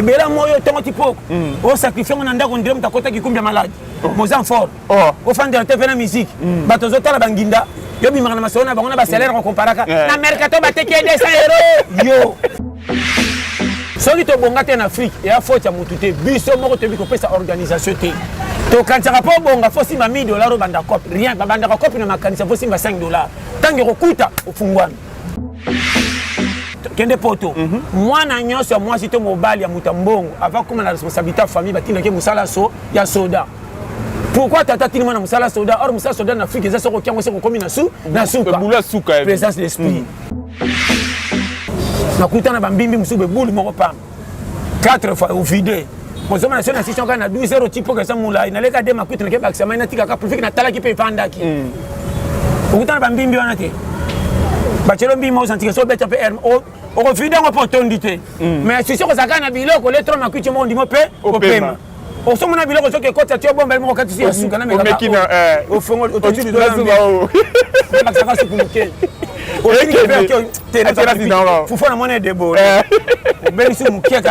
Et bien là, moi, je suis au sacrifice, on a un dirait que tu as combien malade. Mes enfants, au fan de la TV, la musique, tu as la banginda. Yo bi magana masona bango na ba salaire on compara ka na mercato ba te ke 200 €. Yo. Soki to bonga te en Afrique et a faute ya mutute biso moko te bi ko pesa organisation te. To kanza rapport bonga fosi ma $1000 banda cop rien ba banda cop na makanisa fosi ma $5. Tangi ko kuta ofungwana. Kende poto. Moi na nyonso moi sito mobile ya mutambongo avant comme la responsabilité famille batinda ke musala so ya soda. Pourquoi tata tinima na musala soda or musala soda na Afrique ezasa ko kyango se ko komi na suka bula suka présence d'esprit na kuta na bambimbi musube bulu moko pam 4 fois au vide mozoma na sona session kana 12 € tipo que ça mula ina leka de makuta na ke baksa na tika ka profit na tala ki pe fandaki kuta na bambimbi wana te bachelo mbi mo santika so beta pe o vide ngo potondité mais session ko zakana biloko le trop makuta mo ndimo pe opema. Au sommet de la ville, quand tu as bon, ben, quand tu es sous Ghana, au fond, au dessus de la zone, ça se communiquer. Au début, tu es là, il faut la monnaie de beau. Ben, c'est mon kiek.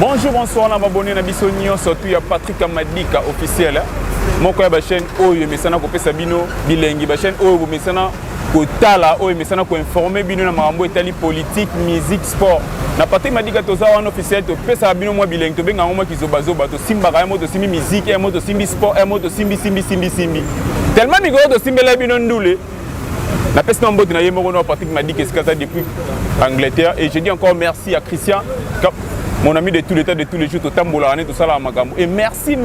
Bonjour, bonsoir, on a abonné à Bissonio, surtout il y a Patrick Amadika officiel. Mon collègue la chaîne Oyo, mais ça n'a pas Sabino bilingue, la chaîne Oyo, mais ça n'a pas Tala, Oyo, mais ça n'a pas informé Bino na Marambo Italie politique, musique, sport. Na Patrick Amadika toza un officiel, to pesa Sabino moi bilingue, to benga moi qui zobazo, to simba ka moto simbi musique, moto simbi sport, moto simbi. Tellement migro to simbi la Bino ndoule. La peste en botte na yemo no Patrick Amadika escasa depuis Angleterre et je dis encore merci à Christian. Mon ami de tous les temps, de tous les jours, tout le tout ça là, Magambo. Et merci.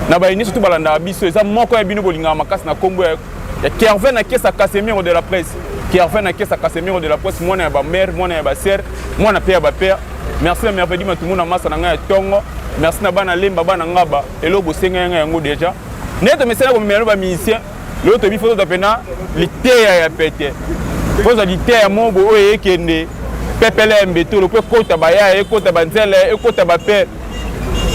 Nabaini surtout balanda abiso. Ça mon quoi bino bolinga makas na Congo. Il y a Kervin qui est à Casemiro de la presse. Kervin qui est à Casemiro de la presse. Moi na ba mère, moi na ba sœur, moi na père ba père. Merci la merveille tout le monde na massa na nga tongo. Merci na bana lemba bana ngaba. Et lo bosenga nga yango déjà. Net mais c'est là comme melo ba musicien. L'autre bi photo d'apena l'été ya pété. Pose à l'été à mon bo e kende. Pepele mbeto le kota baya e kota banzele e kota bape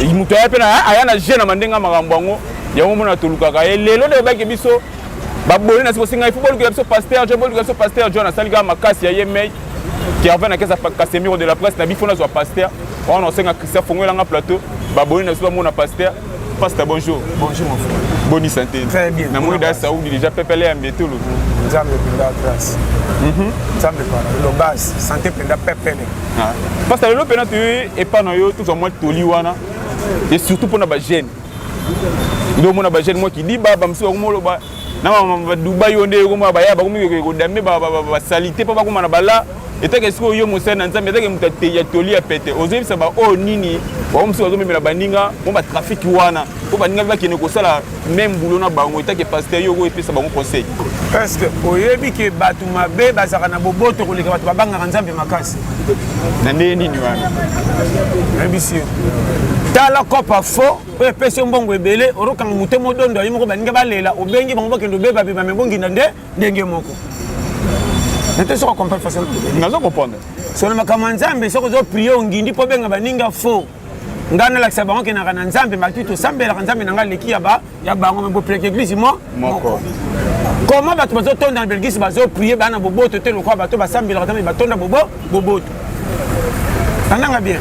imuto ya pena ayana jeune mandenga makambo ngo yango mona tolukaka e lelo de ba ke biso baboni na sikosinga football que biso pasteur John Asaliga makasi ya yemei qui avait na kesa Casemiro de la presse na bifona zo pasteur on a senga Christian Fongola nga plateau baboni na so mona pasteur bonjour Bonjour mon frère. Bonne santé. Très bien. Na moida Saoudi déjà pepele mbeto le Nzambe penda grâce. Nzambe para le base santé penda pepele. Parce que le pena tu et pas na yo tout ça moi toli wana et surtout pour na ba jeune. Ndo mona ba jeune moi qui dit baba mso ko lo ba na mama Dubai onde ko ma ba ya ba ko mi ko dambe ba salité pas ko na bala et tant que ce que yo mosana Nzambe tant que mutate ya toli ya pete ozebi ça ba o nini ba mso zo memela baninga mo ba trafic wana ko baninga ba kene ko sala même boulot na bango tant que pasteur yo ko epesa bango conseil. Parce que oyebi ke batu mabe bazaka na boboto ko leka batu babanga Nzambe makasi. Na nini wana. Ambitieux. Tala kopa fo o pese mbongo ebele orokanga mutemo dondo yimo ko baninga balela obengi bango bakendo beba beba mbongi ndenge moko. Nete soko comprendre facilement. Nazo comprendre. Sona makama Nzambe soko zo prier ngindi po benga baninga fo. Ngana la sabango ke na kana Nzambe makito sambela Nzambe nanga leki ya bango mbo preke église moko. Comment batu bazo tonda na belgisi bazo prier bana boboto te lokwa bato basambela Nzambe batonda boboto. Nanga bien.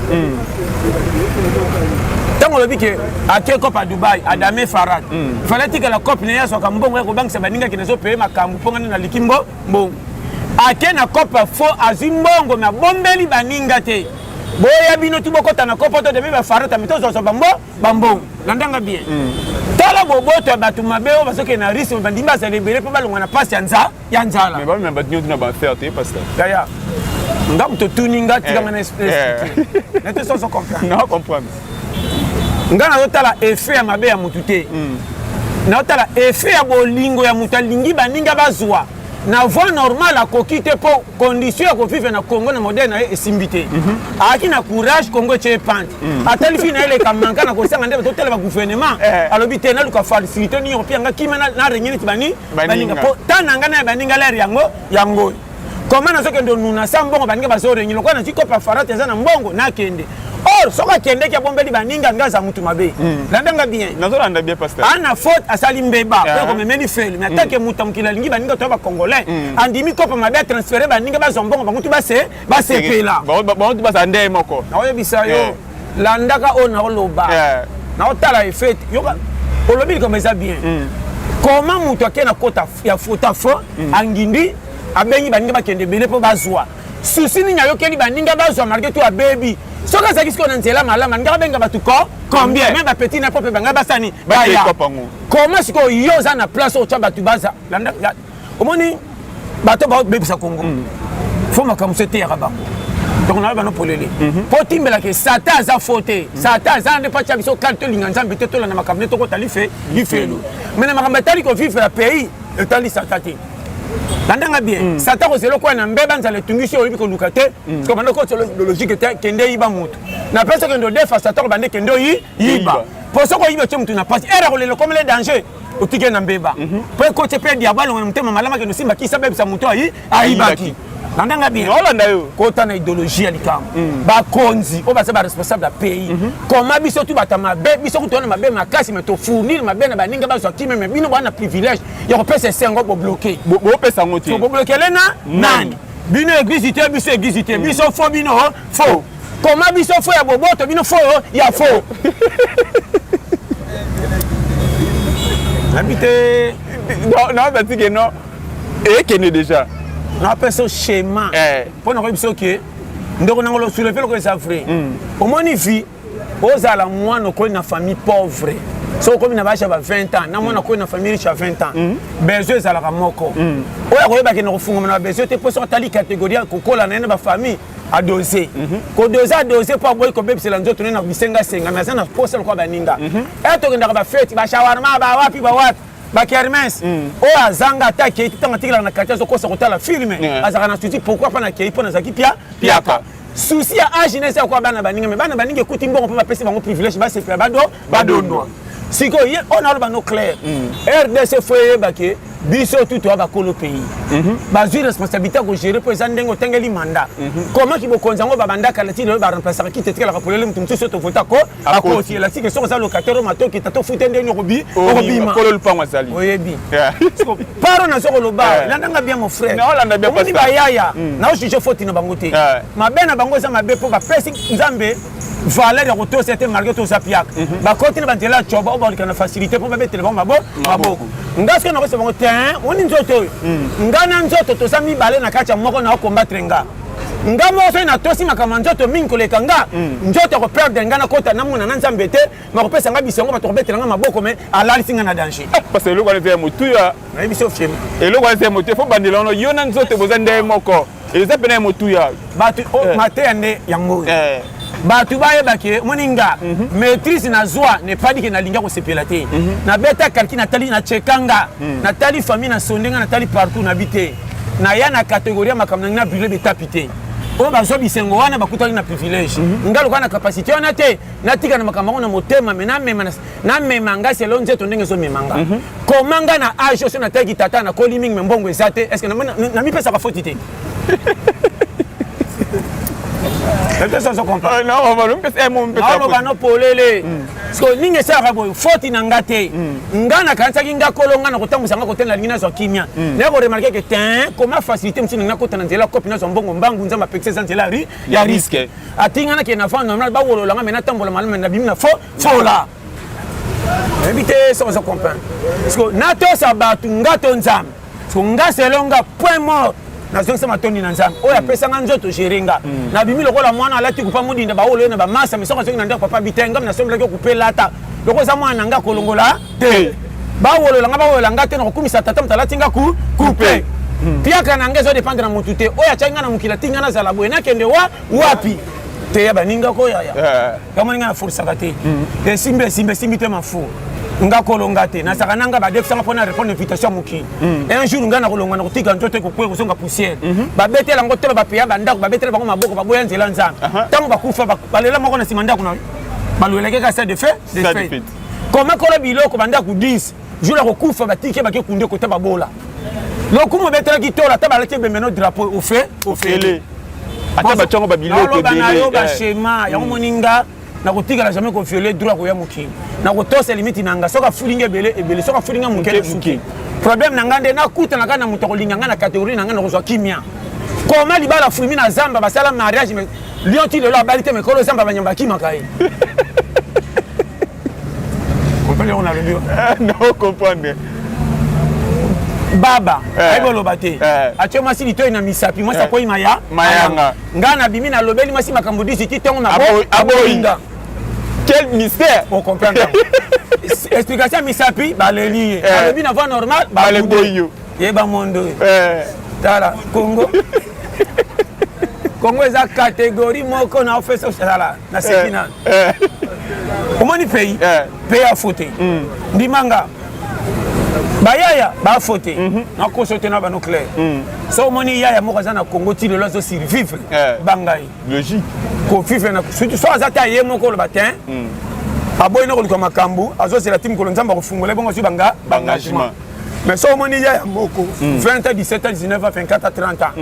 Tant on le dit que à quel cop à Dubaï, à Damé Farad, il fallait que la cop n'ait soit comme bon, que banque Sabaninga qui ne paye ma camu pour na likimbo bon. À quel na cop faux à Zimbongo na bombeli baninga te. Boya bino tu boko na cop to de ba Farad tamito zo bambo. Nandanga bien. Tala boboto batu mabeo parce que na risque bandimba ça libérer pour balonga na passe ya nzala. Mais ba même battu na ba faire te pasteur. Daya. Ndam to tuninga tika na espèce. N'était sans comprendre. Non comprendre. Ngana yotala effet ya mabe ya mutute. Na yotala effet ya bolingo ya mutalingi baninga bazwa. na voie normale akoki te mpo condition ya kovivre na Congo na modele na ye esimbi te ayaki na courage Congo etye epante atali fille na ye eleka manka na kosanga nde totala bagouvernement alobi te naluka facilité nini opianga kima narengi neti baninga mpo ta na ngai na ye baninga lere yango koma nazokende onuna sa mbongo baninga bazorengi lokola nazwi kopa farate eza na mbongo nakende or soki akendeki abombeli baninga nga aza mutu mabe landanga bien nazolanda bien pasteur ana faute asali mbeba oyo komemeli fele mais atake mutu mokili alingi baninga toya bacongolais andimi kopa mabe atransfere baninga bazwa mbongo bango tu basepela bango tu baza nde moko naoyebisa yo landaka oyo naoloba naotala efete yoka olobi likambo eza bien koma mutu ake na kota ya fota fo angindi abengi baninga bakende ebele mpo bazwa susi nini ayokeli baninga bazwa malgré tout abebi soki azalaki sikoyo na nzela malama ninga babenga bato combien même bapetit na po mpe bangai basani baya koma sikoyo yo oza na place oyo otya bato baza omoni bato babebisa Congo fo makambo so eteyaka bango donc nayo banopolele mpo timbelaka satan aza fo te satan aza nde mpo atya biso kale tolinga nzambe te tolanda makambo nde tokota lifelo mais na makambo etali kovivre ya pays etali satan te landanga bien satan kozela okoya na mbeba nzala etungisi oyebi koluka te parceke banda okoti logique te kende yiba mutu na mpe soki ende odefa satan bande kende oyiba mpo soki oyibi otye mutu na pasi ere kolela komele danger otike na mbeba mpo ekoti mpe diabolo na motema malama kende osimbaki sabebisa mutu ayibaki landanga bien kota na idéologie ya likambo bakonzi oyo baza baresponsable ya pays koma biso tu bata mabe biso kutu wana mabe makasi me tofournir mabe na baninga bazwa kimi me bino bwana privilège ya kopesa esengo bobloke bopesa ngo te boblokele nani bino église te biso église te biso fo bino fo koma biso fo ya boboto bino fo ya fo habite non batike non ekene déjà na peso schéma pour na koyebisa ke ndeko nango lo soulever ko esa vrai omoni vie ozala mwana ko na famille pauvre so ko na basha ba 20 ans na mwana ko na famille riche à 20 ans besoin ezala ka moko oya ko yeba ke na kofunga na besoin te pour so tali catégorie ko kola na ba famille a doser ko doser pour boy ko bebisela nzoto na bisenga senga na sana posa ko baninga eto kenda ba fête ba shawarma ba wapi Bakermes, o azanga atake tanga tikala na quartier zokosa kotala filme azaka na studio pourquoi pas na kei pona zaki piaka souci ya âge nese kwa bana baninga me bana baninga ekuti mbongo pa pesa bango privilège ba se badondwa siko ye on a ba no clair RDC foye bake biso tout to bakolo pays bazui responsabilité ko gérer pour ezandengo tengeli mandat comment ki bokonza ngo babanda kala ti le ba remplacer ki tetkala ka polele mutu so to vota ko akoti la ti que so za locataire matoki tato futende ni robi ma ko le pango azali oyebi paro na so ko loba landanga bien mon frère na landa bien pas ba yaya na o juge faute na bango te mabena bango za mabe po ba pesi nzambe valeur ya koto c'était malgré tout ça piak ba continue ba ndela choba ba kana facilité pour ba betele bango maboko ngaske na ko se bango woni nzoto ngana nzoto tosami bale na kati ya moko na combattre nga ngamo na tosi makama nzoto mingi koleka nga nzoto ko perdre ngana kota na muna na nzambe te makopesa nga bisengo bato kobetela nga maboko me alalisi nga na danger parce que eloko wana motuya na biso fiem eloko wana motuya fo bandela no yo na nzoto bozande moko eza pena motuya batu mate ande yango batu bayebake moninga maîtrise na zwa ne pas dit que na linga ko sepela te na beta kalki na tali na chekanga na tali famille na sondenga na tali partout na bité na ya na catégorie makamna na brûler betapité o bazo bisengo wana bakutali na privilège ngalo kana capacité wana te na tika na makambo na motema mena na memanga selon nzeto ndenge zo memanga komanga na age so na tagi tata na koliming mbongo ezate est-ce que na mi pesa ka faute te ça se comprend non on va le faire mon petit on va no polele parce que ninge ça rabo faute na ngate ngana kanisa kinga kolonga na kotambusa nga kotela ngina zo kimia na ko remarquer que tin comment faciliter mtini na kotana nzela copine zo mbongo mbangu nzamba pexer sans nzela ya risque atinga na ke na fa normal ba wolo langa mena tambola malama na bimina fo la éviter ça se comprend parce que nato sa batu ngato nzamba so ngaselonga point mort na zonse matoni na nzambe oya pesa nga nzoto gérenga na bimi lokola mwana alati kupa mudinda ba olo na ba masa misoko zongi na ndako papa bitenga na sombe ko kupelata loko za mwana nga kolongola te ba olo langa ba olo nga te na kokumisa tata mtalati nga coupe piaka na ngezo dépendre na mutu te oya changa na mukila tinga na zala boye na kende wapi te ya baninga ko ya kama ninga na fursa kate te simbe te mafu nga kolonga te na saka nanga ba defisanga pona répondre invitation muki et un jour nga na kolonga na kotika nzote ko kweko songa poussière ba betela ngo tolo ba peya banda ba betela bango maboko ba boya nzela nzamba tango ba kufa ba lela moko na simanda kuna ba lweleke ka ça de fait comment kola biloko banda ku 10 jour la ko kufa ba tike ba ke kunde ko ta ba bola lokumu betela ki tola ta ba leke bemeno drapeau au fait ata ba chongo ba biloko dele ba schéma ya moninga na kotika la jamais ko violer droit ko ya muki na kotosa limite nanga soka fulinga ebele soka fulinga muke suki problème nanga nde na kuta na kana muto kolinga na catégorie nanga na kozwa kimia koma libala fulmi na zamba basala mariage mais lion ti le la balite mais kolo zamba banyamba kimaka yi comprenez on a le lieu non comprendre baba ayebolo bate atyo masi litoyi na misapi mwasa koyi mayanga ngana bimi na lobeli masi makambo disi ti tongo na aboyinga. Quel mystère! On comprend. Explication misapi baleli alobi na voix normale baleboyo yeba mondo tala Congo Congo eza catégorie moko na office sala na sekina omoni pays a fauté ndimanga bayaya ba fauté na ko sauter na ba nucléaire so omoni yaya moko za na Congo ti lelo zo survivre bangai logique ko vivre na surtout so azata ye moko le matin aboyi na koliko makambu azosela timu kolo nzamba kofungola bongo si banga engagement mais so omoni ya moko 20 ans 17 ans 19 ans 24 ans 30 ans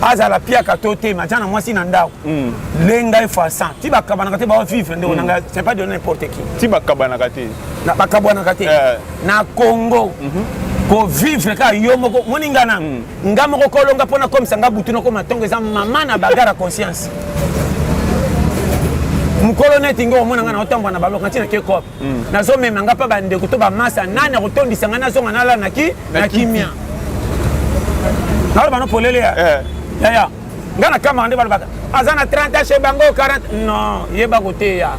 azala pia katote majana mwasi na ndako lenga efasa ti bakabana kate ba vivre ndeko nanga c'est pas de n'importe qui ti bakabana kate na bakabana kate na Congo ko vivre ka yo moko moninga na ngamo ko kolonga pona comme sanga butuno ko matongo eza mama na bagara conscience mukoloneti ngo mona ngana otambwa na baloka ntina ke kop nazo mema ngapa bande kutoba masa nani kutondisa ngana zonga nala na kimia na bano polele ya ngana kama ande balobaka azana 30 chez bango 40 non yeba kote ya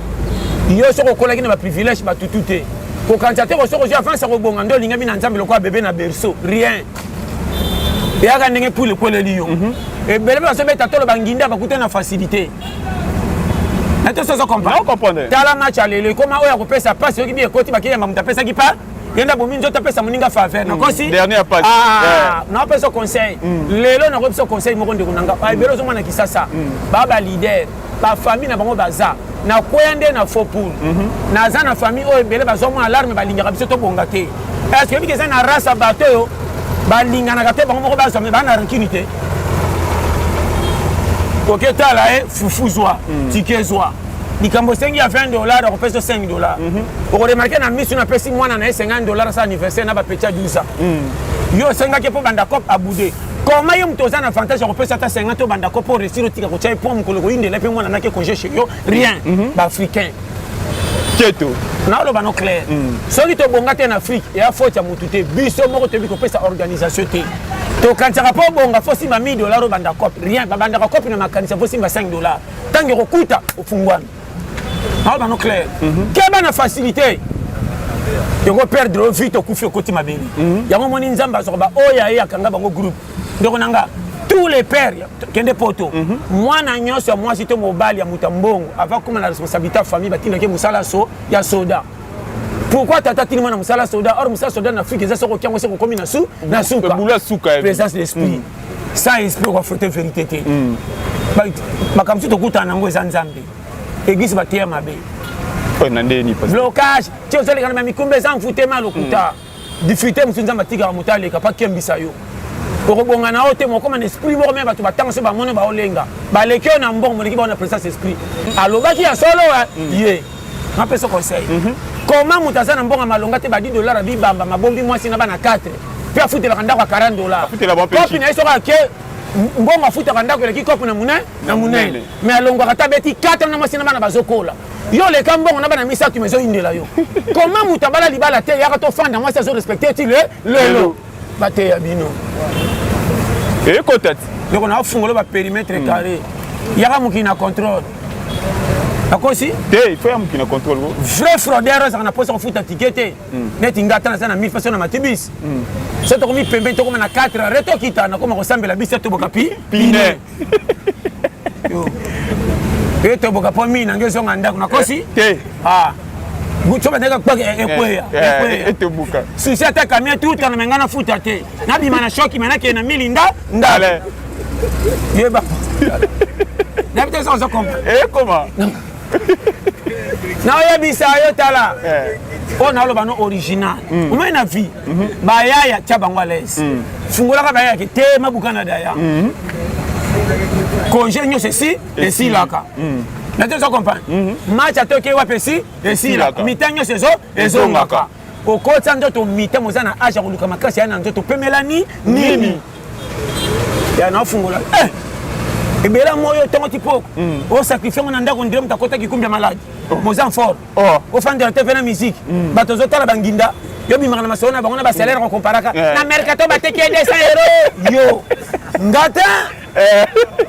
yo soko kola kina ba privilège ba tutute ko candidater ko soko avant ça ko bonga ndo linga bina nzambe lokwa bébé na berceau rien ya ga ndenge pour le poleli yo et bele ba so beta tolo banginda ba kuta na facilité. Attends, ça comprendre. Dans la match à l'élé, comment on a coupé sa passe, qui bien côté, qui a m'a tapé ça qui part. Il y en a beaucoup de tapé sa moninga faveur. Dernière passe. Ah, non pas ce conseil. L'élo n'a pas ce conseil, mon de Kunanga. Ah, il besoin de qui ça. Baba leader, la famille n'a pas bazar. Na koyande na faux poule. Na za na famille o ebele bazoma alarme ba linga biso to bongate. Est-ce que bikeza na race bateau ba linga na kate bango ko bazoma ba na rankinité. Ok, t'as là, foufouzoa, tikezwa. Nikambo sengi à $20, on fait $5. Pour remarquer, na mission, on a payé moi, on a $50 à son anniversaire, on a payé 12 ans. Yo, senga qui est pour Bandakop à bouder. Comment y'a un avantage, on peut s'attendre 50 Bandakop pour réussir au tigre, pour me coller une de l'épée, moi, on a que congé chez yo, rien, africain. Keto. Na lo bano clair. Soki to bongate en Afrique, et à faute ya mutute, biso moko te bi ko pesa organisation te. To kantsaka po bonga fo simba $1000 au Bandakop, rien, ba Bandakop na makanisa fo simba $5. Tangi rokuta ofungwana. Na lo bano clair. Keba na facilité. Yo ko perdre vite okufi okoti mabeli. Yango moni nzamba so ba oya ya kanga bango groupe. Ndoko nanga tous les pères kende poto moi na nyonso moi sito mobali ya mutambongo avant comme la responsabilité famille batinda ke musala so ya soda pourquoi tata tini mwana musala soda or musala soda na Afrique eza soko kyango soko komi na suka bula suka présence d'esprit ça esprit ko frotter vérité te ba kam sito kuta nango eza nzambe église ba tier mabe na ndeni pas blocage ti ozali kana mikumbe za mfute malokuta difficulté musunza matika mutale ka pa kembisa yo okobonga na ote moko man esprit moko me bato batanga se ba mono ba olenga ba lekio na mbongo moniki ba na présence esprit alobaki ya solo ye na pesa conseil comment mutaza na mbongo malonga te ba $10 bi bamba mabombi mwasi na ba na 4 puis afutela kandako $40 kopi na isoka ke mbongo afutela kandako eleki kopi na munene mais alongwaka ta beti 4 na mwasi na bana bazokola yo le kambongo na bana misatu mezo indela yo comment mutabala libala te yaka to fanda mwasi azo respecter ti lelo bate ya bino et côté donc on a fungolo ba périmètre carré yaka mukina contrôle akosi te il faut ya mukina contrôle vrai fraudeur ça na posa ko futa ticket net ngata na sana 1000 personnes na matibis c'est to komi pembe to koma na 4 reto kita na koma ko sambela bisi to bokapi pine yo et to bokapo mina ngezo nganda kuna kosi te buto ba ndeka kwaka ekweya etebuka susi ata kamia tout kana mengana futa te na bima na shoki manake na milinda ndale yeba na peut ça on se comprend comment na yebisa yo tala on a le bano original on a une vie ba yaya tchabango les fungola ka ba yaya ke te mabukana daya congé nyo ceci et si laka na te so comprendre match atoke wa pesi et si laka mitanyo sezo ezongaka okotsa ndoto mita mozana aja kuluka makasi yana ndoto pemelani nini ya na fungola ebela moyo tongo tipo o sacrifier mon ndako ndire mutakota kikumbia malade mozan fort o fan de la TV na musique bato zotala banginda yo bimaka na masona bango na ba salaire ko comparaka na mercato bateki 200 €. Yo ngata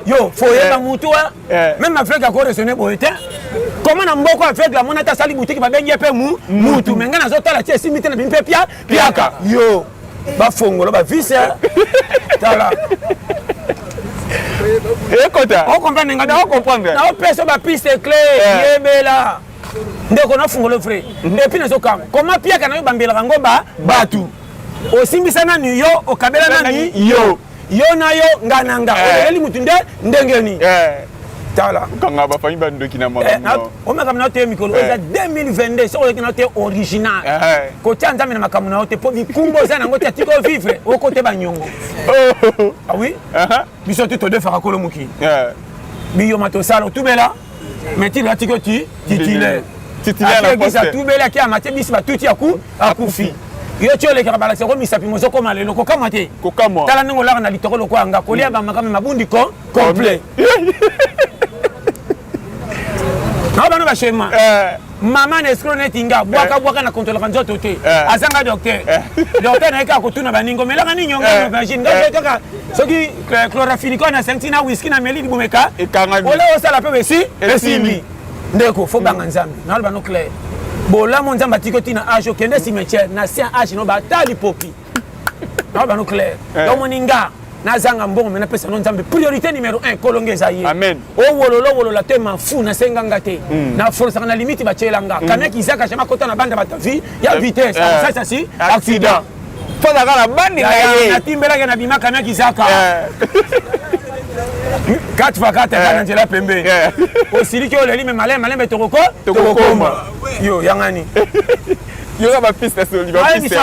yo foye ba mutua même Afrique a correctionné boete comment na mboko avec la monata sali boutique ba bengi pe mutu menga na zotala tie simite na bimpe piaka yo ba fongolo ba vise tala ekota on comprendre ngada on comprendre na peso ba piste clé yebela ndeko na fungolo frère et puis nazo kam comment piaka na yo bambela ngomba batu osimbisa na yo okabela nani yo na yo ngananga eli mutunde ndengeni tala kanga ba fami ba ndoki na mama o maka na te mikolo eza 2022 so o na te original ko tanda na makamu na te po bikumbo za nango te tiko vivre o kote ba nyongo ah oui biso to de fara kolo muki biyo mato sala tubela meti la tiko titile la poste tubela ki amate bisi ba tuti akufi yo chole ka balase ko misapi mozo ko malelo ko kamate ko kamwa tala ningo la na litoko ko anga ko lia ba makame mabundi ko complet na bana ba shema mama na escronet inga bwaka na contrôle kanzo tote azanga docteur na eka ko tuna baningo melaka ni nyonga vagine nga toka soki chloraphyllico na sentina whisky na meli bumeka ola osala pe besi esimbi ndeko fo banga nzambe na bana clair bola mon nzamba tikoti na age kende cimetière na sien age no ba tali popi na bana clair do moninga na zanga mbongo mena pesa no nzambe priorité numéro 1 kolongeza ye amen o wolola te mafu na senganga te na force na limite ba chelanga kana kizaka chama kota na banda batavi ya vitesse ça si accident fala kana bandi na ye na timbela na bima kana kizaka 4x4 kana njela pembe o siliki o leli me malin betoko tokokoma yo yangani yo ba piste soli ba piste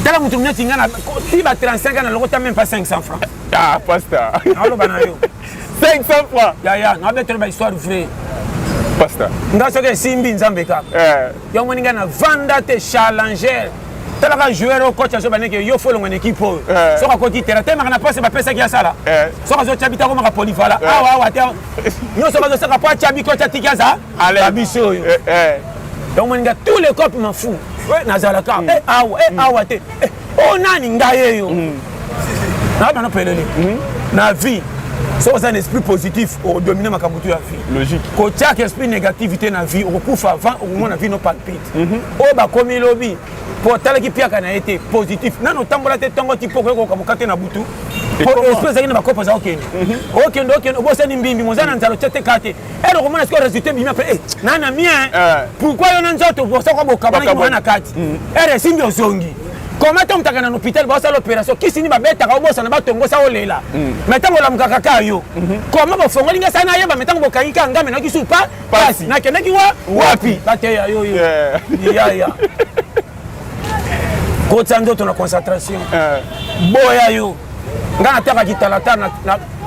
tala mutu mnyati ngana ti ba 35 ans na lokota même pas 500 francs pasta alo bana yo 500 francs ya na beto ba histoire vraie pasta ngaso ke simbi nzambe ka yo moninga na vanda te challenger tala ka joueur au coach aso baneke yo folongo na équipe so ka koti terrain te makana passe ba pesa ki asala so ka zo chabita ko maka polivala awa te yo so ka zo saka pa chabi coach atikaza abiso yo yo moninga tous les copes m'en fou nazalaka awa te o nani ngaye yo na bana pelele na vie so c'est un esprit positif au dominer makambutu ya vie logique ko tiaka esprit négativité na vie au kufa avant au moment na vie no palpite o ba komi lobi pour tala ki piaka na été positif nano tambola te tongo tipo ko kamukate na butu espèce za ina bakopa za okende obosani mbimbi mozana nzalo tete kate ero komona siko résultat bima pe nana mien pourquoi yo nzoto bosa ko bokabana ki mwana kati ere simbi osongi comment on t'a dans l'hôpital ba sa l'opération kisi ni ba beta ka obosa na batongo sa olela metango la mukaka kayo comment ba fongo linga sana yeba metango bokaika ngame na kisu pa pasi na kende ki wapi bate ya yo ya ko tsando to na concentration boya yo ngana taka kitalata na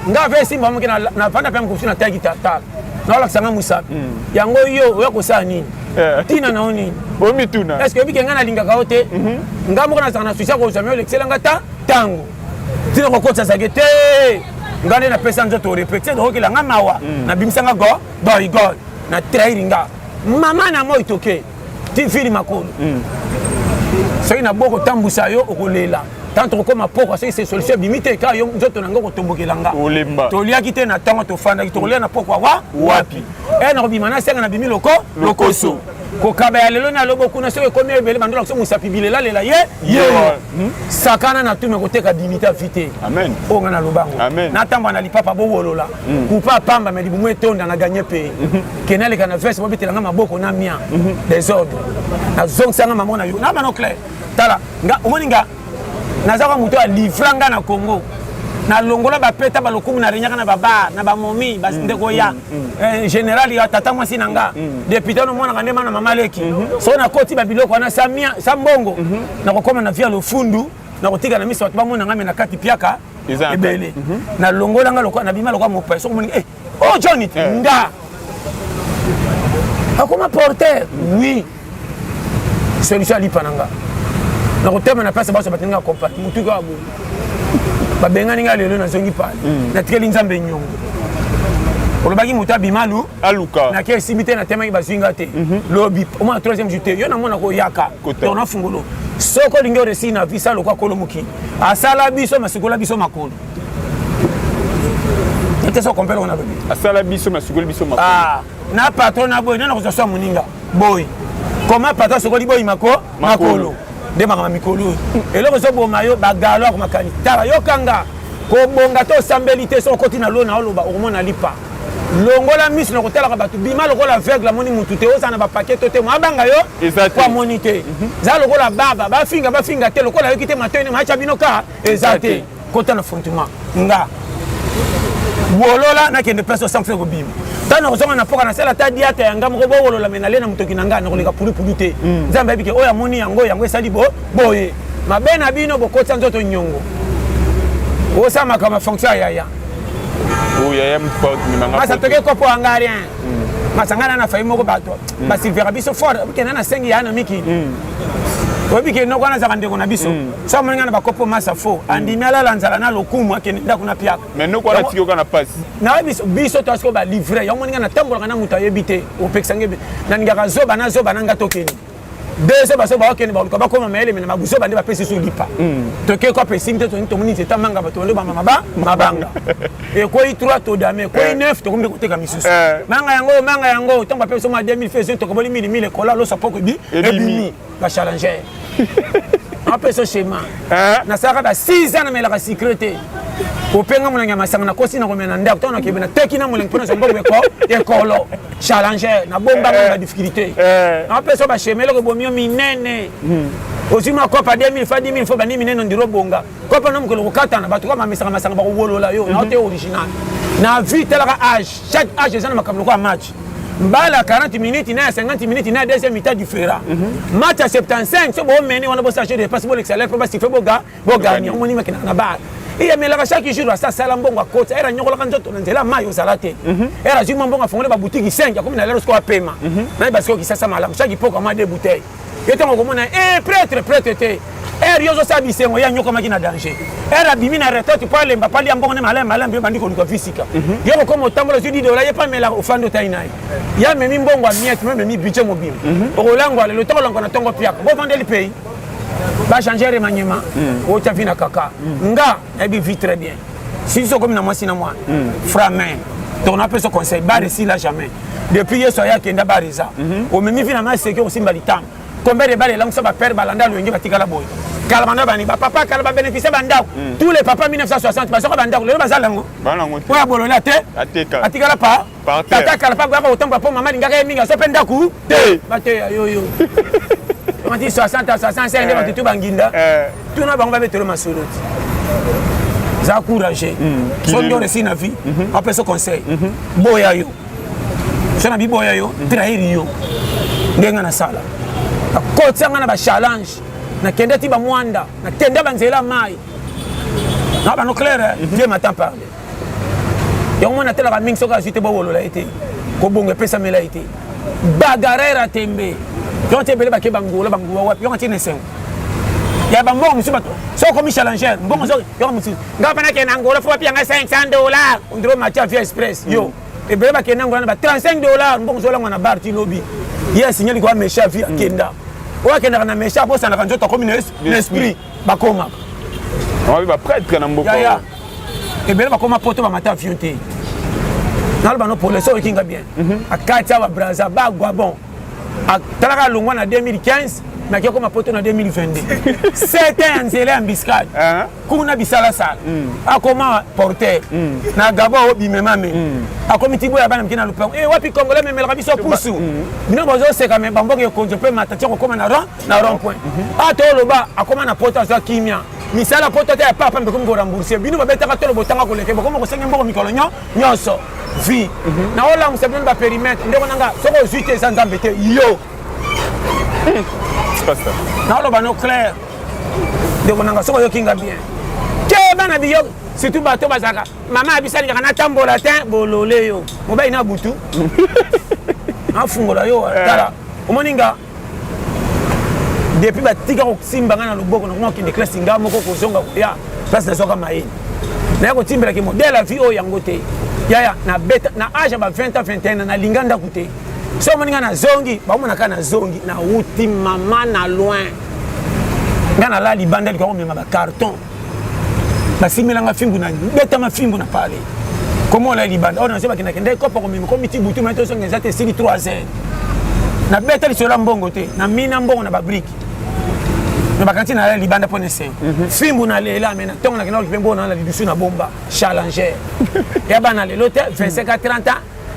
nga vesi mbamu kina na panda pe mkusina taka kitata na wala kusanga musabi yango yo oya kosa nini tina na oni bomi tuna est-ce que biki ngana linga kaote ngamu kana sana suisa ko zamyo l'excellent ngata tango tina ko kotsa sagete ngane na pesa nzoto répéter do kila ngamawa na bimisanga go boy god na traininga mama na mo itoke ti fili makolo so ina boko tambusa yo okolela tanto ko mapoko c'est solution bimite ka yo nzoto nango ko tombokelanga olemba to liaki te na tango to fanda to lia na poko wapi na bimana senga na bimi lokoso kokaba ya lelo na lobo kuna soki ekomi ebele bandola so musapi bilela lela ye sakana na tume koteka dimita vite amen onga na lobango na tamba na lipapa bo wolola kupa pamba me libumu etonda na gagner pe kenale kana veste bo bitela nga maboko na mia désordre na zong sanga mamo na yo na bano clair tala nga omoni nga nazaka muto a livranga na Congo na longola ba peta ba lokumu na renyaka na baba na ba momi ba ndeko ya général ya tata mwasi nanga député no mona ngandema na mama leki so na koti ba biloko na samia sambongo na kokoma na via lo fundu na kotika na miso ba mona ngame na kati piaka ebele na longola nga lokwa na bima lokwa mo peso moni oh Johnny nga akoma porter oui solution lipananga na kotema na place ba so batinga compati mutuka abu babenga nga lelo na zongi pale na tikeli nzambe nyongo olobaki muta bimalu aluka na ke simite na tema ki bazinga te lobi au moins 3e jour yo na mona ko yaka to na fungolo soko lingo resi na visa lokwa kolomuki asala biso masikola biso makolo ete so kompelo na bebi asala biso masikola biso makolo na patron na boy na ko so muninga boy comment patron sokoli boy makolo de mama mikolo eloko zo boma yo bagalo ko makani tala yo kanga ko bonga to sambelité so koti na lona oloba okomona lipa longola miso na kotala ka batu bima lokola aveugle moni mutu te osana ba paquet to te mo abanga yo kwa monité za lokola baba ba finga te lokola yo kite matene macha binoka ezate kota na frontiment nga wolola na kende peso sans faire bim tana kozonga na poka na sala ta diata yanga moko bo wolola menale na mutoki nanga na koleka pulu te nzambe bike oya moni yango esali boye mabena bino bokotsa nzoto nyongo osama kama fonction ya yaya mpot ni manga masa toke kopo angarien masangana na faimo ko bato ba silvera biso fort kena na sengi ya na miki obi ke no kwana za bandeko na biso so moninga na bakopo masa fo andimi ala lanzala na lokumu akene ndako na piaka mais no kwana tiki kana passe na biso to asko ba livrer yo moninga na tambola na muta yebite o peksange na ninga zoba na ngato keni deso baso ba okene ba ko koma mele na mabuso bande ba pesi so lipa to ke ko pesi mte to ni to moni te tamanga ba to le ba mabanga e ko i 3 to dame ko i 9 to kombe ko teka misusu manga yango to ba pesi ma 2000 fesi to ko boli 1000 kola lo sapoko bi ebimi ba challenger après ce schéma na saka ba 6 ans na mela ka sécurité openga mulanga masanga na kosi na komena ndako to na kebena teki na mulenga pona sombo ko ekolo challenger na bomba na difficulté après ce ba schéma le ko bomio minene ozima kopa 2000 fa 10 000 fo bani minene ndiro bonga kopa na mukolo kokatana batu ko masanga ba ko wolola yo na te original na vite la âge chaque âge ezana makamlo ko match mbala 40 minutes na 50 minutes na deuxième mi-temps différent match à 75 so bo meni on a bossa de passe bo l'excellent pour si fait bo gagner on moni makina na ba iya melaka chaque jour asa sala mbongo akota era nyokola ka nzoto na nzela mayo salate era zuma mbongo afongole ba boutique 5 comme na lero score paiement na ba siko kisasa malamu chaque poko ma de bouteille yetongo komona prêtre te yo zo sabi sengo ya nyoka makina danger era bimi na retraite pour lemba pali ambongo ne malam bandiko luka physique yo ko mo tambola je dis de la ye pas mela ofando tainai ya memi mbongo a miette même mi budget mobile o lango le to lango na tongo piaka bo vendre le pays ba changer remaniement o tafi na kaka nga e bi vit très bien si so comme na moi framain ton appel ce conseil ba réussi là jamais depuis hier soya kenda bariza o memi finalement c'est que aussi mbalitam combien de balles langue ça va perdre balanda lo ngi batika la boy kalmana bani ba papa kalba bénéficier bandao tous les papas 1960 ba soko bandao le bazalango po ya bolona te atika la pa tata kalpa ba ko tamba po mama ngaka minga so penda ku te bate yo on dit 60 à 65 de batu banginda tout na bango ba betelo masoloti za courager so ndo resi na vie après ce conseil boya yo so na bi boya yo trahir yo ndenga na sala akotsanga na ba challenge na kende ti ba mwanda na tenda banzela mai na ba no clair Dieu m'attend parler yo mona tela ba mingi soka jité bo wolola été ko bongo pesa mela été bagarera tembe yo te bele ba ke bangola wapi yo ngati nesen ya ba mbongo musuba so ko mi challenger mbongo so yo musu ngapa na ke na ngola fo wapi nga $500 ndiro macha via express yo e bele ba ke na ngola ba $35 mbongo so la ngwana bar ti lobby yes signali ko mesha via kenda o kenda na mesha po sana kanjo to comme l'esprit ba koma on va prêtre na mboko ya e bele ba koma poto ba mata fionté nalba no pour les so kinga bien akati wa braza ba gwa bon talaka longwa na 2015 na kioko mapoto na 2022 c'était un zélé embuscade kuna bisala sala akoma porter na gabo bimemame akomi tibo ya bana mkina lupango wapi congolais memela biso pusu bino bozo seka me bamboke konje pe matati ko koma na rond point ato loba akoma na poto za kimia misala poto te papa mbe ko rembourser bino babetaka tolo botanga ko leke boko ko senga mboko mikolo nyonso vi na ola musabino ba périmètre ndeko nanga soko zuite za nzambete yo na oloba no clair ndeko nanga soko yokinga bien ke bana biyo surtout bato bazaka mama abisali kana tambola te bolole yo mobai na butu afungola yo tala omoninga depuis batika ko simbanga na loboko na ko kinde classe nga moko ko zonga ya place na soka mayi na ko timbela ki modèle la vie o yango te ya na beta na âge ba 20 ans 21 na linganda kute so moninga na zongi ba mona kana zongi na uti mama na loin ngana la libanda ko mema ba carton basimilanga fimbu na beta ma fimbu na pale comment la libanda on sait pas kina kende ko ko mema ko miti butu maintenant so ngeza te sili 3h na beta li sola mbongo te na mina mbongo na ba brique na bakanti na la libanda pone 5 fimbu na lela mena tonga na kina ko na la lidusu na bomba challenger ya bana le lote 25 à 30 ans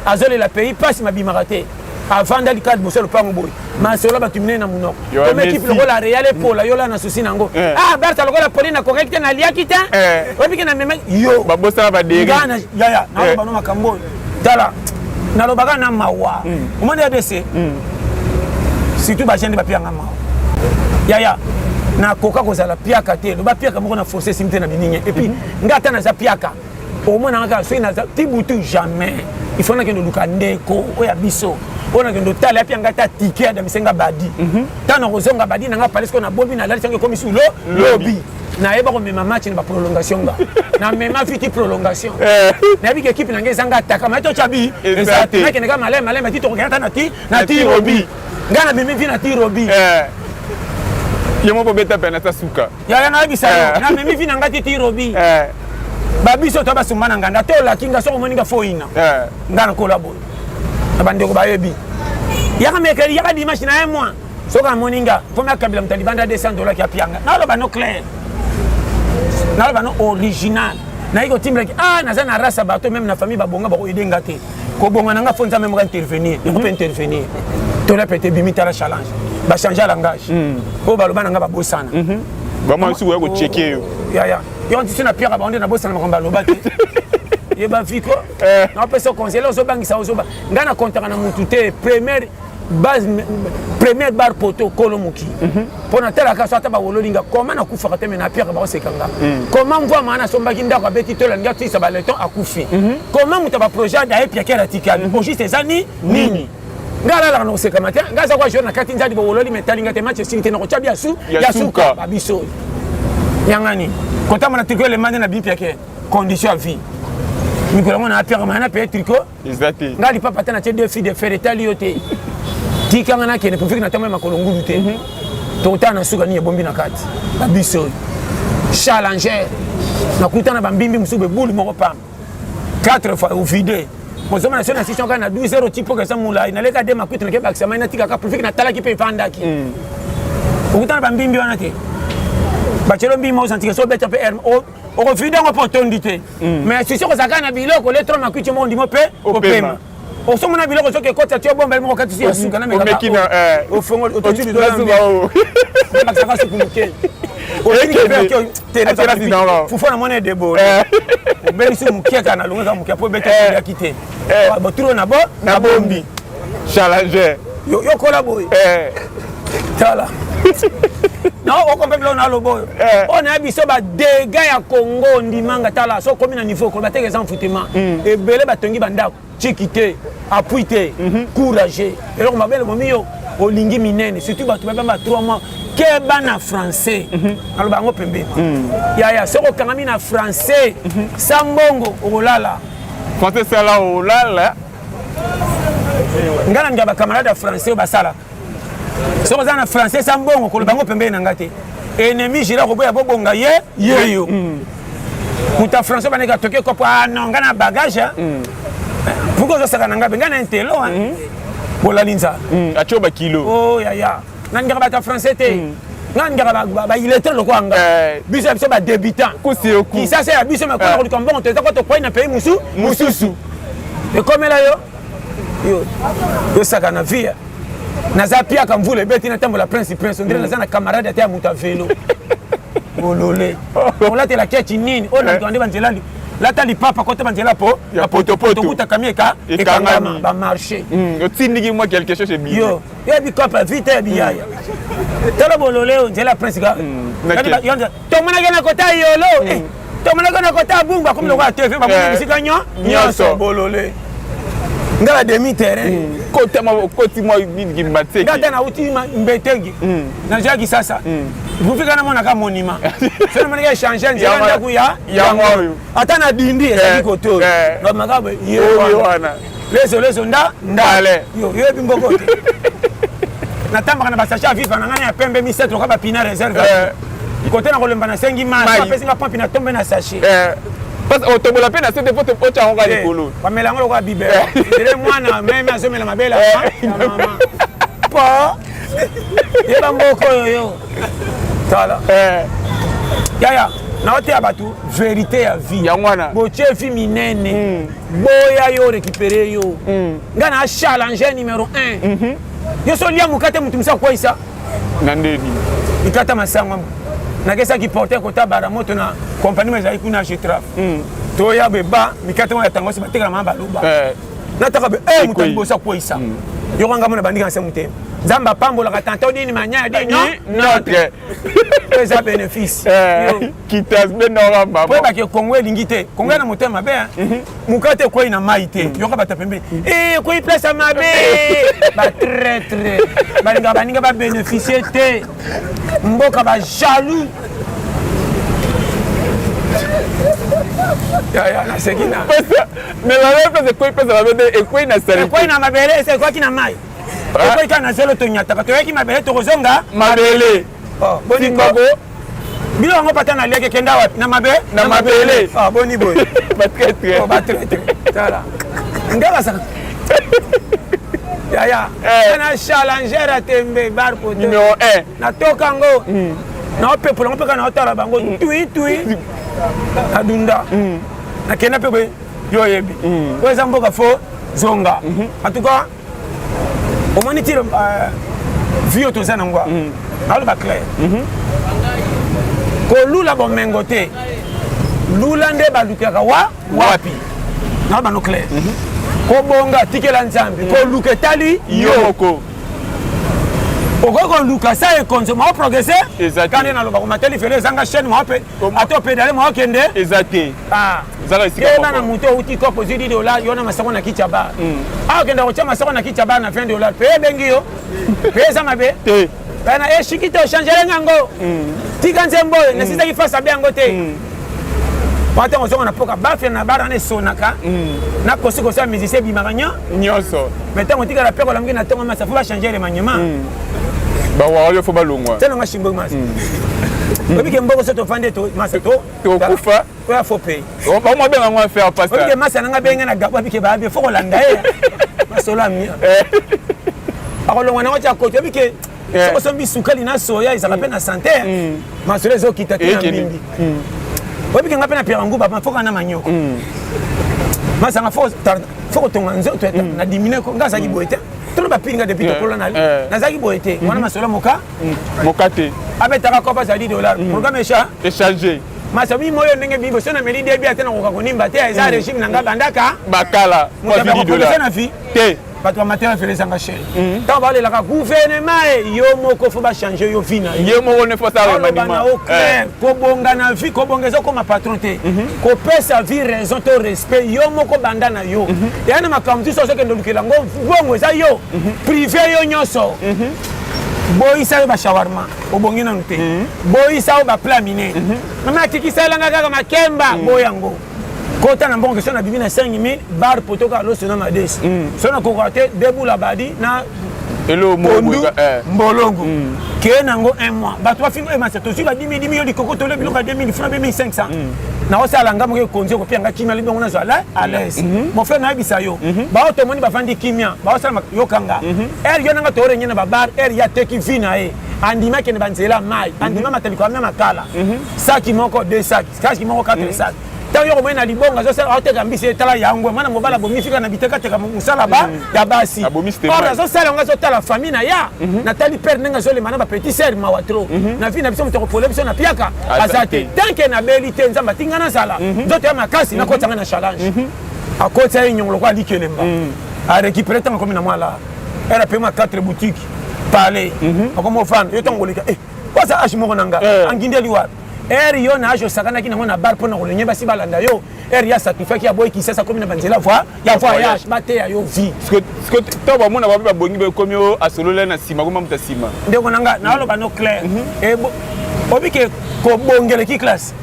azole la pays passe ma bimarate avant d'aller cadre bossé le pango boy ma solo ba tumine na munoko comme équipe le la Real pour la yola na souci nango Barça le la polina correcte na lia kita obi na meme yo ba bossa ba dege gana ya na ba no makambo tala na lo baga na mawa o monde ABC surtout ba jende ba pia ngama ya na koka ko za la piaka te lo ba piaka mo na forcer simte na bininye et puis ngata na za piaka au moins na ka so na za tibutu jamais il faut que nous lukandeko oya biso ona que nous tala pia ngata ticket da misenga badi tana kozonga badi na nga palace ko na bobi na lali sango komi sous lobby na eba ko mema match na prolongation ga na mema fiti prolongation na bi équipe na ngezanga ataka ma to chabi exact na keneka malema ti to ngata na ti robi ngana mimi vi na ti robi yemo po beta pena ta suka ya na bisa na mimi vi na ngati ti robi babiso to basumbana nganda to la kinga so moninga foina ngana kola boy abandeko bayebi yaka mekeli yaka dimanche na moi so ka moninga premier kabila mtalibanda $200 ki apianga na lo bano clair na lo bano original na iko timbre naza na rasa bato même na famille babonga ba ko edenga te ko bonga nanga fonza même ka intervenir on peut intervenir to la pété bimita la challenge ba changer langage o ba lo bana nga ba bosana ba mo su ko checker yo ya yo on dit na pierre ba on na bosana makomba lo bate ye ba fiko na peso conseiller ozo bangisa ozo ba ngana kontaka na mutu te première bar poto kolomuki pona tela ka so ataba wololinga comment na kufa te na pierre ba osekanga comment voit mana so mbaki ndako abeti to la ngati sa baleton akufi comment mutaba projet da epia kera tikali pour juste ezani nini ngala la no sekama te ngaza kwa jona kati nzadi bo wololi metalinga te match singite na ko chabia su ya suka babiso yangani kotama na tikole le mande na bipia ke condition à vie Nicolas on a pierre mana pe tricot exact ngali papa tana te deux filles de fer etaliote tikanga na kene profiki na tamo makolongulu te to tana suka ni bombi na kati babiso challenger na kutana bambimbi musube bulu moko pam 4 fois au vide bozoma na sona session kana 12h tipo ka samula ina leka de makutu na ke baksa na tika ka profiki na tala ki pe fandaki ukutana bambimbi wana te bachelo mbi mo santika so beta pe o refide ngo potondité mais si soko zakana biloko le trop makutu mo ndimo pe opema o somo na biloko soke kota tio bomba mo kati si asuka na meka o fongo o totu do la baksa su kumuke o tiki pe ko te na tara fufu na mone debo o beli su mukiaka na lunga mukia po beta ya kite ba turo na bombi challenger yo collabo tala non on comprend pas na lobo on a biso ba dégâts ya Congo ndimanga tala so komi na niveau ko bateke sans foutement et belé batongi banda chikité appuité courageux et donc ma belle momio olingi minene surtout batu ba 3 mois ke bana français alors bango pembe ya soko kangami na français sambongo olala français sala olala ngana ngaba camarade français basala so bazana français sambongo ko bango pembe na ngate ennemi jira ko boya bobonga yeyo muta français baneka toke ko pa non ngana bagage pourquoi ça saka nanga ngana intelo Pour la linza. Achoba kilo. Oh ya. Nanga ba ta français te. Nanga ba il était le quoi nga. Biso biso ba débutant. Qui ça c'est biso mais quand on dit bon, tu sais quoi tu quoi na pays mususu. Et comme là yo saka na vie. Naza pia comme vous les bêtes na tembo la prince on dirait naza na camarade à muta vélo. Bololé. On l'a te la quête nini. On a demandé banzelali. Là t'as les papa quand banzela po. Ya poto. Tu as kamieka et kangama ba marché. Yo tindiki moi quelque chose chez bien. Yo bi copa vite biya. Tala bololé on la prince ga. To mona gana kota yolo. To mona gana kota bumba comme le roi TV ba mona bisika nyonso bololé. Ngala demi terrain. Côté moi bingi mateki. Ngata na uti mbetengi. Na jaki sasa. Vous faites un ka monument. C'est le manière changer nzela ndaku ya ngoyo. Ata na dindi ezali koto. No magabe yo wana. Lezo nda ndale. Yo bimboko. Na tamba na basacha viva na ngani ya pembe 17 ka ba pina réserve. Côté na kolemba na 5 ma pesi nga pompe na tombe na sachet. Parce que otobola pe na cette pote pote en ga likolo. Ba melango ko bibe. Dire mwana meme azomela mabela mama. Po. Yeba mboko yo. Tala. Yaya, na ote abatu vérité ya vie. Ya mwana. Botie fi minene. Boya yo récupérer yo. Ngana challenge numéro 1. Yo so lia mukate mutumisa kwa isa. Nandeni. Ikata masanga. Na kesa ki porter kota baramoto na compagnie mazali kuna chitraf. To ya beba mikate mo ya tango se bateka na baluba. Na taka be mutumbosa kwa isa. Yo kanga mona bandika nse mutem. Zamba pambola katanta odini manya di notre eza bénéfice qui tasbe nora mama po ba ke Congo lingite Congo na motema be mukate ko ina maite yoka bata pembe ko i place mabe ba très balinga ba bénéficier te mboka ba jaloux ya na sekina mais la même chose ko i place mabe e ko ina sari ko ina mabele c'est quoi qui na mai et quand on a zéro tonyata to yaki mabele to kozonga mabele boni babo bilo ngo patana leke kenda wapi na mabele boni boy ba très tala ngala sa ya na challenger à tembe bar poto numéro 1 na toka ngo na people ngo peka na otala bango tui adunda na kena pepe yo yebi ko ezamboka fo zonga en tout cas au moins il vieux tout ça n'engwa alors pas clair ko lula bon mengote lula nde balukaka wapi na ba no clair ko bonga tikela nzambi ko luke tali yoko ko luka ça et consomme au progresser quand na loba ko mateli fele zanga chaîne mo pe ato pedale mo kende exacté zala isika na muto uti ko posidi $, yona masako na kichaba kenda ko chama masako na kichaba na $20 pe bengi yo pe za mabe te bana shikito changer ngango tika nzembo na sisa ki face bien ngote pata ko na poka bafia na bara na sonaka na kosiko sa musicien bimaranya nyoso metango tika la peko la ngina tonga masafu ba changer le manyema ba wa yo fo balongwa tena ngashimbo masa obi ke mboko soto fande to masa to kufa ko ya fo pay ba mo benga ngwa faire passer obi ke masa nga benga na gabo bike ba be fo ko landa e masola mi akolongwa na wacha ko obi ke soko sombi sukali na soya izaka pe na santé masola zo kita te na mingi obi ke ngapena pira nguba ba fo kana manyoko masa nga fo ko tonga nzoto na diminuer ko ngasa ki boete tout ba pinga depuis to kolona na zaki boete wana masola mokate abetaka ko ba $10 programme échanger masabi moyo ndenge bibo sona meli debi atena ko konimba te eza régime nanga bandaka bakala ko $10 na fi te bato ba matériel fele sanga cher tant ba le la gouvernement yo moko fo ba changer yo vina yo moko ne faut ça remaniement ko bonga na vie ko bongezo ko ma patron te ko pesa vie raison to respect yo moko banda na yo yana makamtu so ke ndolukela ngo bongo eza yo privé yo nyoso boisa yo ba shawarma obongi na nte boisa yo ba plat miné mama kikisa langa kaka makemba boyango kota na mbongo sona bibi na 5000 bar potoka lo sona madesi sona kokate debu la badi na Elo Mbolongo. Qui nango un mois. Bah toi film ma c'est aussi va 10 000 de coco tolé biloko 2000 francs 2500. Na osa langa mo konzo ko pianga kimia libo na zala à l'aise. Mon frère na bisa yo. Ba to moni ba fandi kimia. Ba osa yo kanga. Yo nanga to re nyina ba bar ya teki vina e. Andima ke ne banzela mai. Andima matali ko même kala. Saki moko 2 sacs. Saki moko 4 sacs. Tant yo mona libonga zo sala oteka mbisi etala yango mana mobala bomifika na biteka teka musala ba ya basi. Ora zo sala nga zo tala famille na ya. Natali père nenga zo le mana ba petit sœur mawatro. Na fi na biso mutoko pole biso na piaka. Azate. Tant que na belité nzamba tingana sala. Zo te makasi na kotanga na challenge. A kotsa nyongolo kwa likelemba. A récupérer tant comme na mwala. Elle a payé 4 boutiques. Parler. Comme fan, yo tangolika. Quoi ça ach mo nanga. Anginde liwa. Yo na ajo sakana kina mona bar pona ko lenye basi balanda yo ya sacrifice ya boy ki sasa comme na banzela ya voyage bate ya yo vie ce que to ba mona ba bongi be comme yo asolola na sima comme muta sima ndeko nanga na lo ba no clair obike ko bongele ki classe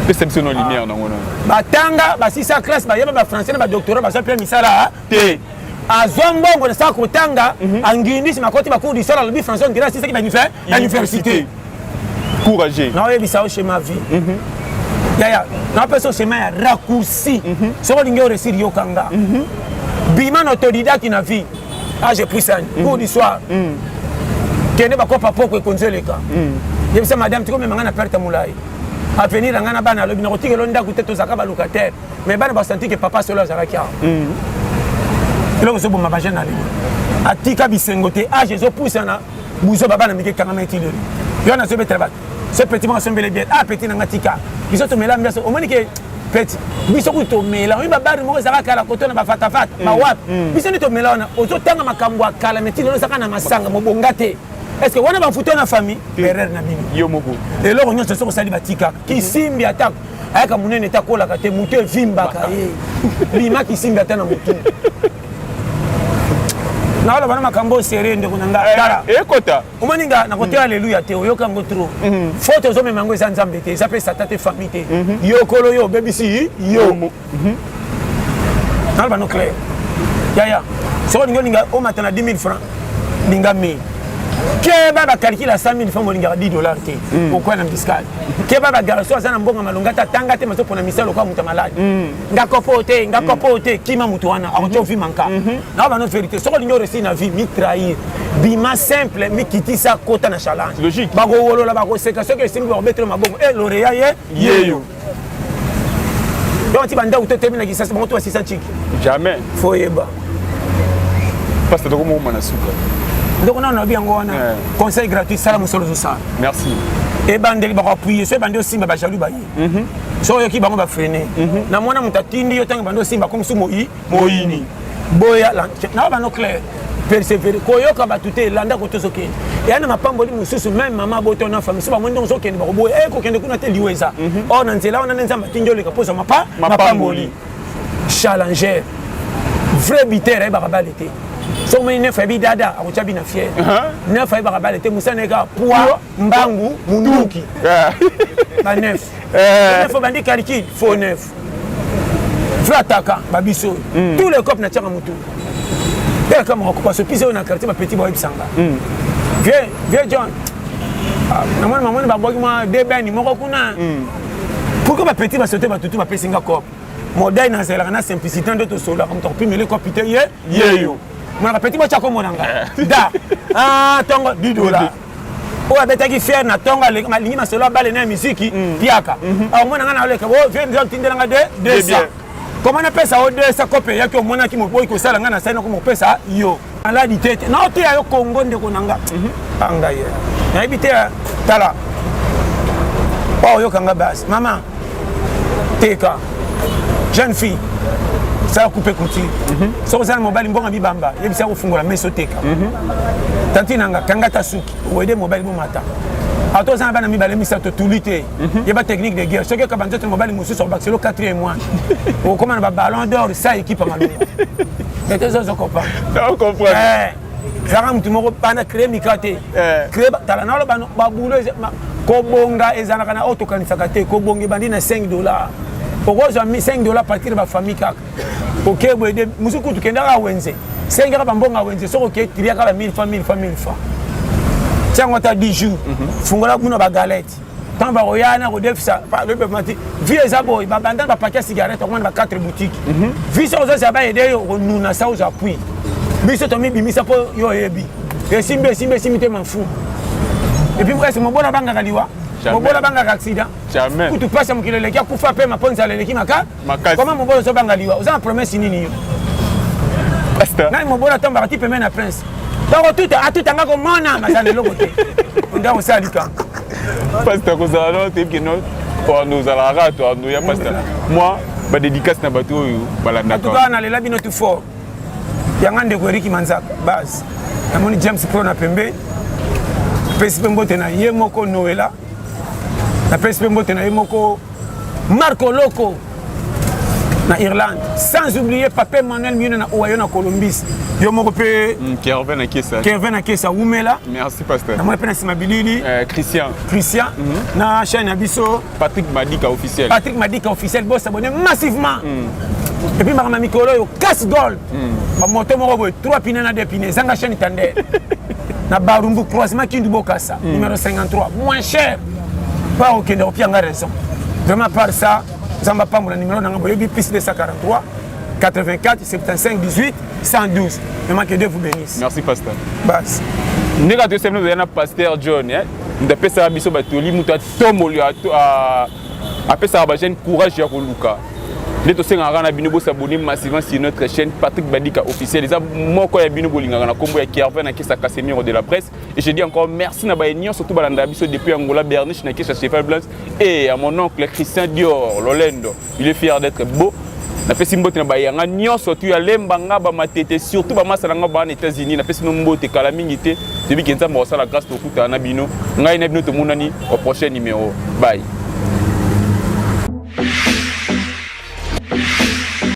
perception no lumière na ngona batanga ba 6 classe ba yeba ba français na ba doctorat ba sa plein misala te Azongo na sa kotanga angindi si makoti ba cours du sol à l'Université française on c'est ça qui va nous faire l'université courageux non il ça au schéma vie ya na personne schéma raccourci so lingo réussir yo kanga bima autodidacte na vie j'ai pris ça cours du soir kene ba ko papa ko konzeleka je sais madame tu comme mangana perte moulai à venir ngana bana lobi na kotikelo ndaku teto zaka ba locataire mais bana ba sentir que papa solo zaka Là vous ma bagage na atika bisengote age zo pousse na buzo baba na mike kanga metili yo na sebe travail ce petit mo semble bien petit na ngatika biso to mela mbiso o monike petit biso ku to mela o baba mo za kala koto na ba fata fata ma wap biso ni to mela na o to tanga makambo akala metili no saka na masanga mo bongate est-ce que wana ba futo na famille erreur na bini yo moko et là on nyonso so sali batika ki simbi attaque aka munene takola ka te mutu vimba ka bima ki simbi atana mutu na wala bana makambo sere ndeko nanga dara ekota umaninga na kote haleluya te oyoka ngo tro photo zo memango za nzambe te zape satate famille te yokolo yo BBC yo na bana clair ya so ninga o matana 10 000 francs ninga mi ke baba calcule 100 000 francs molinga $10 te pourquoi na fiscal ke baba garçon azana mbonga malonga ta tanga te maso pona misalo kwa muta malade ngakopote kima mutu wana akoto vi manka na ba no vérité so lingo resi na vie mi trahir bima simple mi kitisa kota na challenge logique ba go wolola ba go seka so ke simbi ba betre mabongo loreya yeyo donc ti banda utote mina kisasa ba to 600 chiki jamais foyeba parce que comme on a suka donc on a bien ngona conseil gratuit salam solo ça merci et bandeli ba appuyer so bandi osimba ba jaloux ba yi so yoki bango ba freiner na mona mutatindi yo tanga bandi osimba comme moyini boya na ba no clair persévérer ko yoka ba tuté landa ko to soke et ana mapambo li mususu même mama boto na famille so ba mondo so kende ba boya ko kende kuna te liweza on nzela on nzamba tinjoli ka posa mapambo li challenger vrai bitere ba balité so moni ne fabi dada akochabi na fier ne fabi barabalete musane ka poa mbangu munduki ba neuf ne faut bandi calcul faux neuf vrai attaquant babiso tous les copes na tchanga mutu et comme on passe piso na quartier ba petit boy bisanga vieux John na mona maman ba bogi ma de bani moko kuna pourquoi ba petit ba sauter ba tutu ba pesinga cop modèle na zela na simplicité de to solo comme to pimele copité yeyo mon petit bocha comme monanga da tongo $10 o abetaki fier na tonga le malingi masolo bale na musique piaka monanga na leka bo vient de tindelanga de 200 comment on appelle ça o 200 copé yaki o monaki mo boy ko sala ngana sa ko mo pesa yo ala di tete na to ya yo Congo ndeko nanga anga ye na ibite tala o yo kanga bas maman teka jeune fille ça a coupé couture so ça mobile mbonga bibamba yebisa ko fungola meso teka tanti nanga kanga tasuki wede mobile bo mata ato ça bana mibale misato tulité yeba technique de guerre ce que kabanzo mobile musu sur baxelo 4e mois o comment ba ballon d'or ça équipe malonga mais tes autres comprendre on comprend zara mutu moko bana créer mikate créer tala na lo ba bulo ko bonga ezana kana auto kanisaka te ko bongi bandi na $5 pourquoi j'ai mis $5 partir de ma famille kaka ok boyde musuku tukenda ka wenze 5 heures bambonga wenze soko ke tilia ka 1000 fois 1000 fois 1000 fois tiens on t'a 10 jours fungola kuna ba galette tant ba royana ko defisa le be mati vie ezabo ba banda ba paquet cigarette au moins ba 4 boutiques vie ça ça ba aider nous na ça aux appui biso to mi bimisa po yo yebi et simbe te m'en fou et puis est-ce mon bona banga kaliwa mon bona banga accident jamais tu passes mon kilele kia kufa pe ma ponza le ki maka comment mon bona so banga liwa oza promesse nini yo pasteur na mon bona tamba ti pe mena prince donc tout anga ko mona mazana loko te nda on salika pasteur ko za no te ki no pour nous ala rato nous ya pasteur moi ba dédicace na bato yo balanda ko en tout cas na le labino tout fort yanga ndeko Eric Manzaka base namoni James Pro na pembe pesi mbote na ye moko Noela na pesi mbote na ye moko Marco Loco na Irlande sans oublier Papa Manuel Miona na Oyo na Colombie yo moko pe Kevin Akesa Umela merci pasteur na moi pe na Simabilili Christian na chaîne Abisso Patrick Madika officiel boss abonné massivement et puis ma mikolo yo casse gold ma moto moko boy 3 pines na 2 pines zanga chaîne Tandé na Barumbu croisement Kindu Bokassa numéro 53 moins cher pas au Kenya puis en raison vraiment par ça zamba pas mon numéro na boy plus 243 84 75 18 112 vraiment que Dieu vous bénisse merci pasteur bas ndeka to semno yana pasteur John ndapesa biso batoli muta tomoli a pesa ba jeune courage ya koluka les to senga ngana bino bo s'abonner massivement sur notre chaîne Patrick Badika officiel les moko ya bino bolinga na kombo ya Kiervin na kesa Casemiro de la presse et je dis encore merci na ba union surtout balanda biso depuis Angola Berniche na kesa Cheval Blanc et à mon oncle Christian Dior Lolendo il est fier d'être beau na pesi mbote na bayanga nyonso tu ya lembanga ba matete surtout ba masala nga ba na États-Unis na pesi no mbote kala mingi te debi kenza mo sala grâce to kuta na bino ngai na bino to monani au prochain numéro bye.